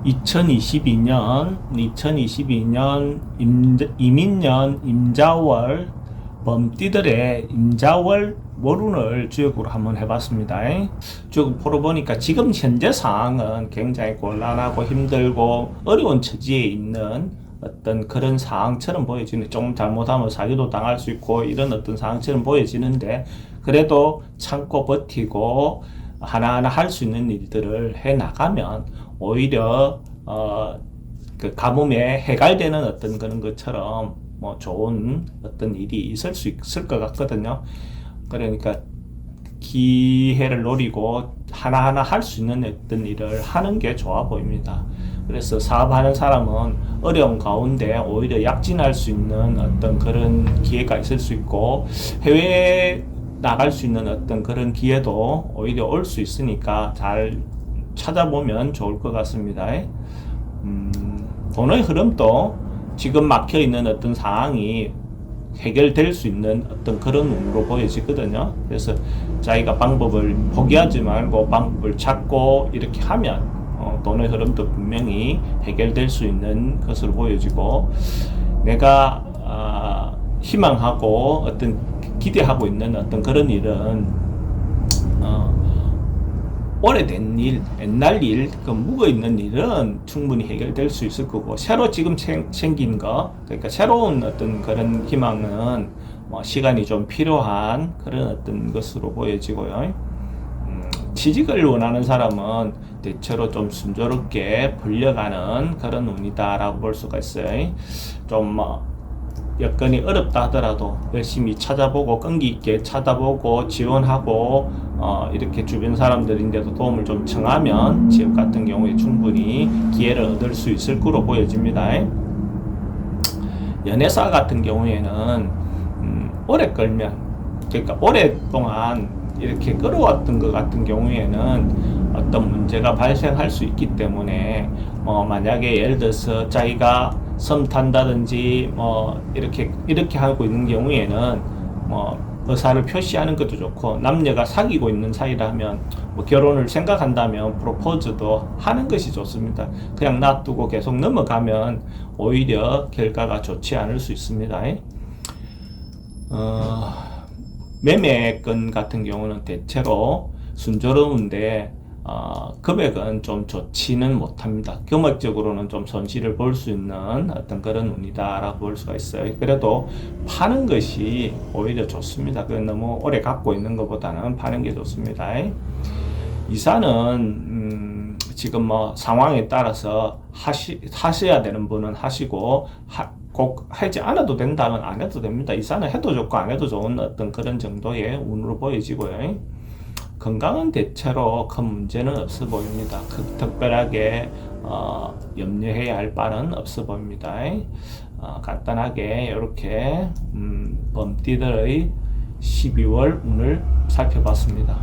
2022년 이민년 임자월 범띠들의 임자월 월운을 주역으로 한번 해봤습니다. 주역을 풀어보니까 지금 현재 상황은 굉장히 곤란하고 힘들고 어려운 처지에 있는 어떤 그런 상황처럼 보여지는, 좀 잘못하면 사기도 당할 수 있고 이런 어떤 상황처럼 보여지는데, 그래도 참고 버티고 하나하나 할 수 있는 일들을 해 나가면 오히려 그 가뭄에 해갈되는 어떤 그런 것처럼 뭐 좋은 어떤 일이 있을 수 있을 것 같거든요. 그러니까 기회를 노리고 하나하나 할 수 있는 어떤 일을 하는 게 좋아 보입니다. 그래서 사업하는 사람은 어려운 가운데 오히려 약진할 수 있는 어떤 그런 기회가 있을 수 있고, 해외에 나갈 수 있는 어떤 그런 기회도 오히려 올 수 있으니까 잘 찾아보면 좋을 것 같습니다. 돈의 흐름도 지금 막혀 있는 어떤 상황이 해결될 수 있는 어떤 그런 운으로 보여지거든요. 그래서 자기가 방법을 포기하지 말고 방법을 찾고 이렇게 하면 돈의 흐름도 분명히 해결될 수 있는 것으로 보여지고, 내가 희망하고 어떤 기대하고 있는 어떤 그런 일은 오래된 일, 옛날 일, 그 묵어있는 일은 충분히 해결될 수 있을 거고, 새로 지금 생긴 거, 그러니까 새로운 어떤 그런 희망은 뭐 시간이 좀 필요한 그런 어떤 것으로 보여지고요. 취직을 원하는 사람은 대체로 좀 순조롭게 불려가는 그런 운이다라고 볼 수가 있어요. 좀 여건이 어렵다 하더라도 열심히 찾아보고 끈기 있게 찾아보고 지원하고 이렇게 주변 사람들인데도 도움을 좀 청하면 지금 같은 경우에 충분히 기회를 얻을 수 있을 거로 보여집니다. 연애사 같은 경우에는 오래 끌면, 그러니까 오랫동안 이렇게 끌어왔던 것 같은 경우에는 어떤 문제가 발생할 수 있기 때문에 만약에 예를 들어서 자기가 섬 탄다든지 이렇게 하고 있는 경우에는 의사를 표시하는 것도 좋고, 남녀가 사귀고 있는 사이라면 결혼을 생각한다면 프로포즈도 하는 것이 좋습니다. 그냥 놔두고 계속 넘어가면 오히려 결과가 좋지 않을 수 있습니다. 매매건 같은 경우는 대체로 순조로운데 금액은 좀 좋지는 못합니다. 금액적으로는 좀 손실을 볼 수 있는 어떤 그런 운이다라고 볼 수가 있어요. 그래도 파는 것이 오히려 좋습니다. 그건 너무 오래 갖고 있는 것보다는 파는 게 좋습니다. 이사는 지금 상황에 따라서 하셔야 되는 분은 하시고, 꼭 하지 않아도 된다면 안 해도 됩니다. 이사는 해도 좋고 안 해도 좋은 어떤 그런 정도의 운으로 보여지고요. 건강은 대체로 큰 문제는 없어 보입니다. 특별하게 염려해야 할 바는 없어 보입니다. 간단하게 이렇게 범띠들의 12월 운을 살펴봤습니다.